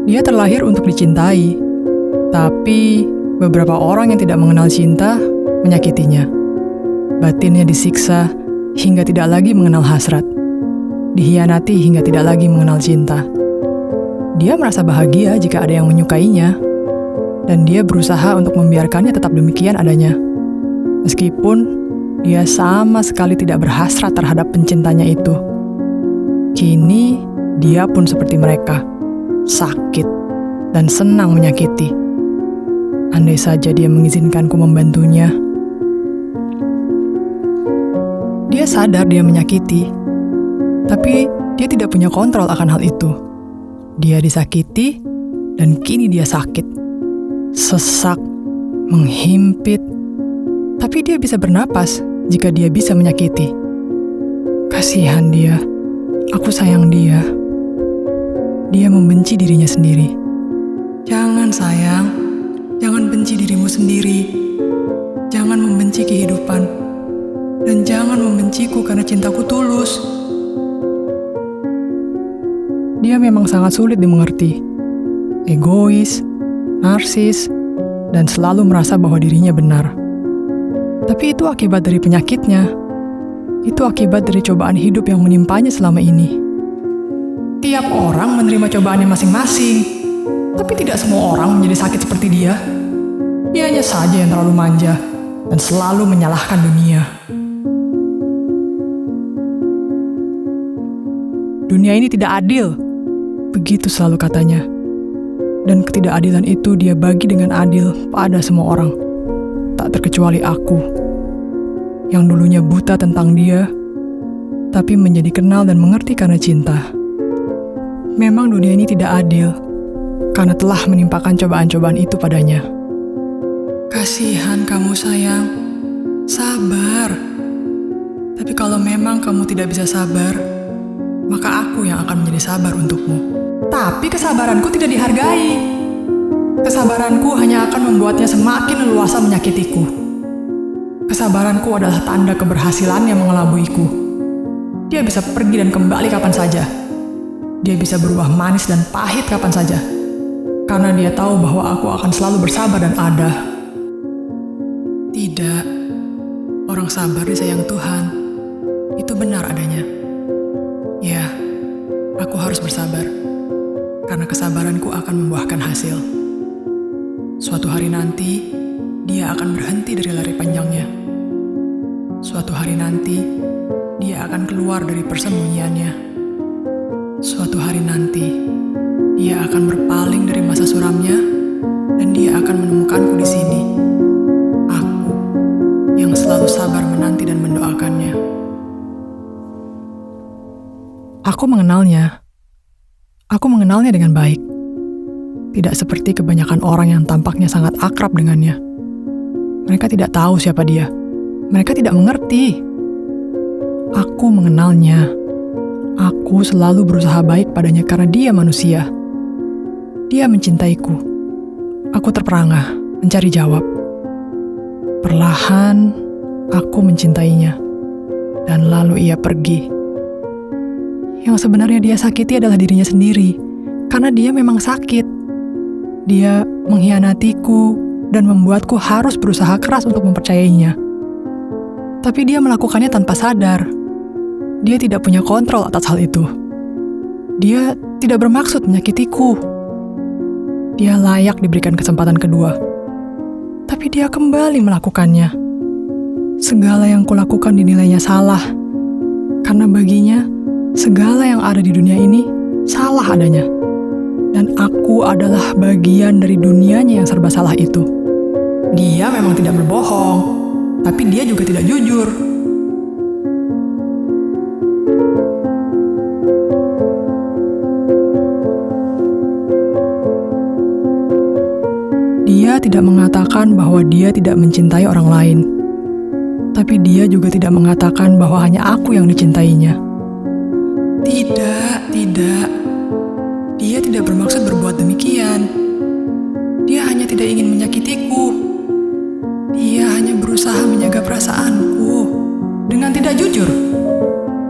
Dia terlahir untuk dicintai, tapi beberapa orang yang tidak mengenal cinta menyakitinya. Batinnya disiksa hingga tidak lagi mengenal hasrat. Dihianati hingga tidak lagi mengenal cinta. Dia merasa bahagia jika ada yang menyukainya, dan dia berusaha untuk membiarkannya tetap demikian adanya. Meskipun dia sama sekali tidak berhasrat terhadap pencintanya itu. Kini dia pun seperti mereka, sakit dan senang menyakiti. Andai saja dia mengizinkanku membantunya. Dia sadar dia menyakiti, tapi dia tidak punya kontrol akan hal itu. Dia disakiti, dan kini dia sakit. Sesak, menghimpit, tapi dia bisa bernapas jika dia bisa menyakiti. Kasihan dia, aku sayang dia. Dia membenci dirinya sendiri. Jangan sayang, jangan benci dirimu sendiri. Jangan membenci kehidupan. Dan jangan membenciku karena cintaku tulus. Dia memang sangat sulit dimengerti. Egois, narsis, dan selalu merasa bahwa dirinya benar. Tapi itu akibat dari penyakitnya. Itu akibat dari cobaan hidup yang menimpanya selama ini. Tiap orang menerima cobaannya masing-masing, tapi tidak semua orang menjadi sakit seperti dia. Dianya saja yang terlalu manja dan selalu menyalahkan dunia. Dunia ini tidak adil, begitu selalu katanya. Dan ketidakadilan itu dia bagi dengan adil pada semua orang, tak terkecuali aku, yang dulunya buta tentang dia, tapi menjadi kenal dan mengerti karena cinta. Memang dunia ini tidak adil, karena telah menimpakan cobaan-cobaan itu padanya. Kasihan kamu sayang, sabar. Tapi kalau memang kamu tidak bisa sabar, maka aku yang akan menjadi sabar untukmu. Tapi kesabaranku tidak dihargai. Kesabaranku hanya akan membuatnya semakin leluasa menyakitiku. Kesabaranku adalah tanda keberhasilannya mengelabuiku. Dia bisa pergi dan kembali kapan saja. Dia bisa berubah manis dan pahit kapan saja. Karena dia tahu bahwa aku akan selalu bersabar dan ada. Tidak, orang sabar disayang Tuhan. Itu benar adanya. Ya, aku harus bersabar. Karena kesabaranku akan membuahkan hasil. Suatu hari nanti, dia akan berhenti dari lari panjangnya. Suatu hari nanti, dia akan keluar dari persembunyiannya. Suatu hari nanti, dia akan berpaling dari masa suramnya, dan dia akan menemukanku di sini. Aku, yang selalu sabar menanti dan mendoakannya. Aku mengenalnya. Aku mengenalnya dengan baik. Tidak seperti kebanyakan orang yang tampaknya sangat akrab dengannya. Mereka tidak tahu siapa dia. Mereka tidak mengerti. Aku mengenalnya. Aku selalu berusaha baik padanya karena dia manusia. Dia mencintaiku. Aku terperangah, mencari jawab. Perlahan, aku mencintainya. Dan lalu ia pergi. Yang sebenarnya dia sakiti adalah dirinya sendiri, karena dia memang sakit. Dia mengkhianatiku dan membuatku harus berusaha keras untuk mempercayainya. Tapi dia melakukannya tanpa sadar. Dia tidak punya kontrol atas hal itu. Dia tidak bermaksud menyakitiku. Dia layak diberikan kesempatan kedua. Tapi dia kembali melakukannya. Segala yang kulakukan dinilainya salah, karena baginya segala yang ada di dunia ini salah adanya. Dan aku adalah bagian dari dunianya yang serba salah itu. Dia memang tidak berbohong, tapi dia juga tidak jujur. Dia tidak mengatakan bahwa dia tidak mencintai orang lain. Tapi dia juga tidak mengatakan bahwa hanya aku yang dicintainya. Tidak. Dia tidak bermaksud berbuat demikian. Dia hanya tidak ingin menyakitiku. Dia hanya berusaha menjaga perasaanku dengan tidak jujur.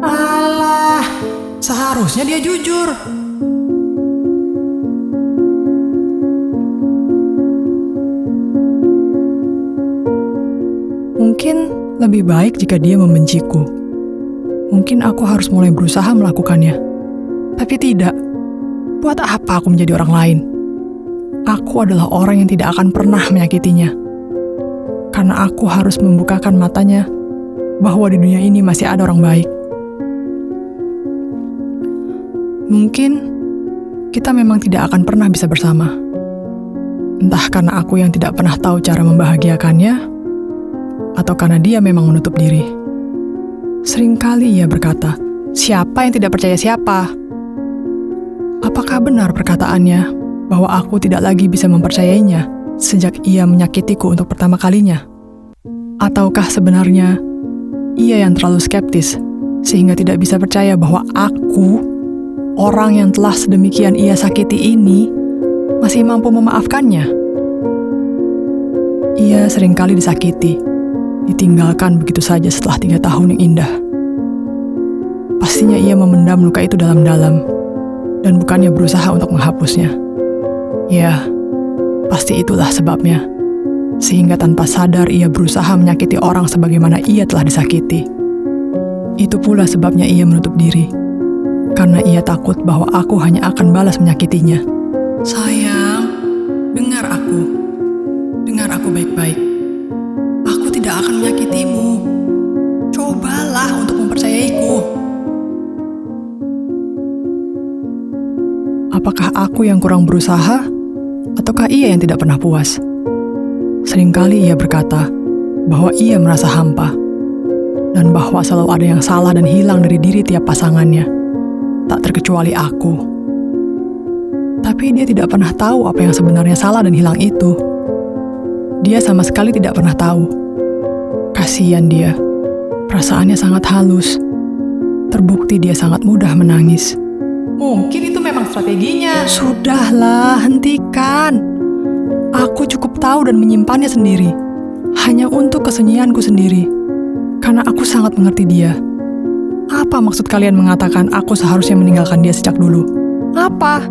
Alah, seharusnya dia jujur. Mungkin lebih baik jika dia membenciku. Mungkin aku harus mulai berusaha melakukannya. Tapi tidak. Buat apa aku menjadi orang lain? Aku adalah orang yang tidak akan pernah menyakitinya. Karena aku harus membukakan matanya bahwa di dunia ini masih ada orang baik. Mungkin kita memang tidak akan pernah bisa bersama. Entah karena aku yang tidak pernah tahu cara membahagiakannya, atau karena dia memang menutup diri. Seringkali ia berkata, "Siapa yang tidak percaya siapa?" Apakah benar perkataannya bahwa aku tidak lagi bisa mempercayainya sejak ia menyakitiku untuk pertama kalinya? Ataukah sebenarnya ia yang terlalu skeptis sehingga tidak bisa percaya bahwa aku, orang yang telah sedemikian ia sakiti ini, masih mampu memaafkannya? Ia seringkali disakiti, ditinggalkan begitu saja setelah 3 tahun yang indah. Pastinya ia memendam luka itu dalam-dalam, dan bukannya berusaha untuk menghapusnya. Ya, pasti itulah sebabnya. Sehingga tanpa sadar ia berusaha menyakiti orang sebagaimana ia telah disakiti. Itu pula sebabnya ia menutup diri. Karena ia takut bahwa aku hanya akan balas menyakitinya. Sayang, dengar aku. Dengar aku baik-baik. Aku tidak akan menyakitimu. Cobalah untuk mempercayaiku. Apakah aku yang kurang berusaha? Ataukah ia yang tidak pernah puas? Seringkali ia berkata bahwa ia merasa hampa, dan bahwa selalu ada yang salah dan hilang dari diri tiap pasangannya, tak terkecuali aku. Tapi dia tidak pernah tahu apa yang sebenarnya salah dan hilang itu. Dia sama sekali tidak pernah tahu. Kasihan dia, perasaannya sangat halus. Terbukti dia sangat mudah menangis. Mungkin itu memang strateginya. Sudahlah, hentikan. Aku cukup tahu dan menyimpannya sendiri, hanya untuk kesunyianku sendiri, karena aku sangat mengerti dia. Apa maksud kalian mengatakan aku seharusnya meninggalkan dia sejak dulu? Apa?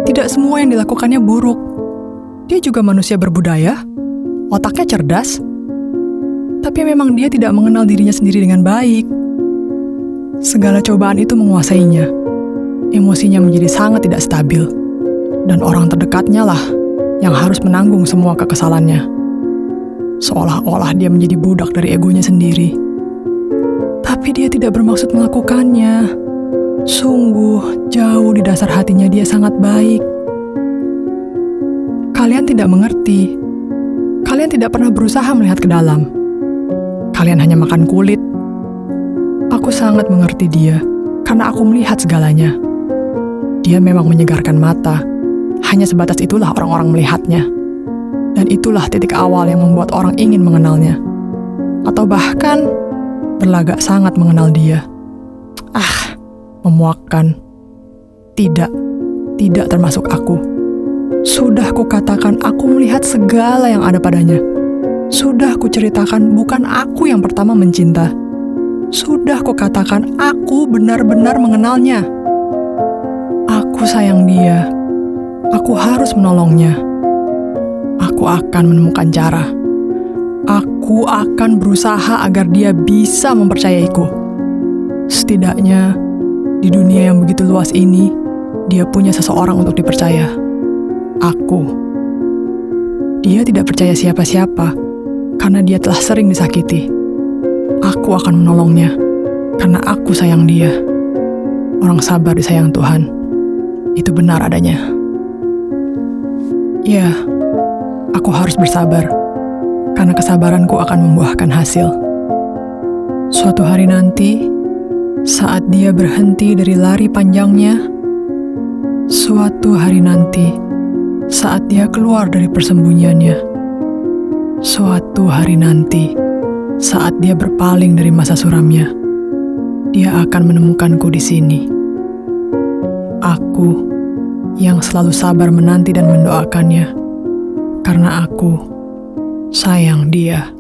Tidak semua yang dilakukannya buruk. Dia juga manusia berbudaya, otaknya cerdas, tapi memang dia tidak mengenal dirinya sendiri dengan baik. Segala cobaan itu menguasainya. Emosinya menjadi sangat tidak stabil, dan orang terdekatnya lah yang harus menanggung semua kekesalannya. Seolah-olah dia menjadi budak dari egonya sendiri. Tapi dia tidak bermaksud melakukannya. Sungguh, jauh di dasar hatinya dia sangat baik. Kalian tidak mengerti. Kalian tidak pernah berusaha melihat ke dalam. Kalian hanya makan kulit. Aku sangat mengerti dia, karena aku melihat segalanya. Dia memang menyegarkan mata. Hanya sebatas itulah orang-orang melihatnya. Dan itulah titik awal yang membuat orang ingin mengenalnya. Atau bahkan berlagak sangat mengenal dia. Memuakkan. Tidak termasuk aku. Sudah kukatakan aku melihat segala yang ada padanya. Sudah kuceritakan bukan aku yang pertama mencinta. Sudah kukatakan aku benar-benar mengenalnya. Aku sayang dia. Aku harus menolongnya. Aku akan menemukan cara. Aku akan berusaha agar dia bisa mempercayaiku. Setidaknya, di dunia yang begitu luas ini, dia punya seseorang untuk dipercaya. Aku. Dia tidak percaya siapa-siapa, karena dia telah sering disakiti. Aku akan menolongnya, karena aku sayang dia. Orang sabar disayang Tuhan. Itu benar adanya. Ya, aku harus bersabar, karena kesabaranku akan membuahkan hasil. Suatu hari nanti, saat dia berhenti dari lari panjangnya, suatu hari nanti, saat dia keluar dari persembunyiannya, suatu hari nanti, saat dia berpaling dari masa suramnya, dia akan menemukanku di sini. Aku yang selalu sabar menanti dan mendoakannya, karena aku sayang dia.